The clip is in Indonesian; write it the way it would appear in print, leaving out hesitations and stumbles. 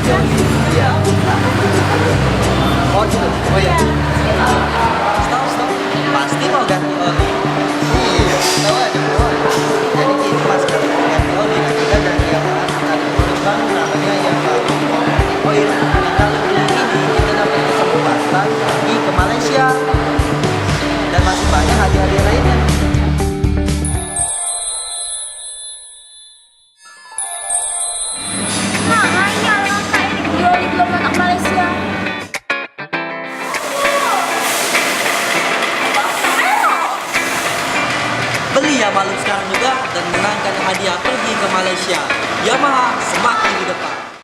Iya. Oh gitu. Oh ya. Stop, stop. Pasti mau ganti oli. Iya. Tahu aja bro. Jadi ini pas ganti oli, nah kita ganti yang mana? Terus kan namanya yang baru. Oh iya. Nah, kalau beli ini kita dapat kesempatan pergi ke Malaysia dan masih banyak hadiah-hadiah lainnya. Nah, ini anak ini Yoli belum anak Malaysia. Beli ya malam sekarang juga dan menangkan hadiah pergi ke Malaysia. Yamaha semakin di depan.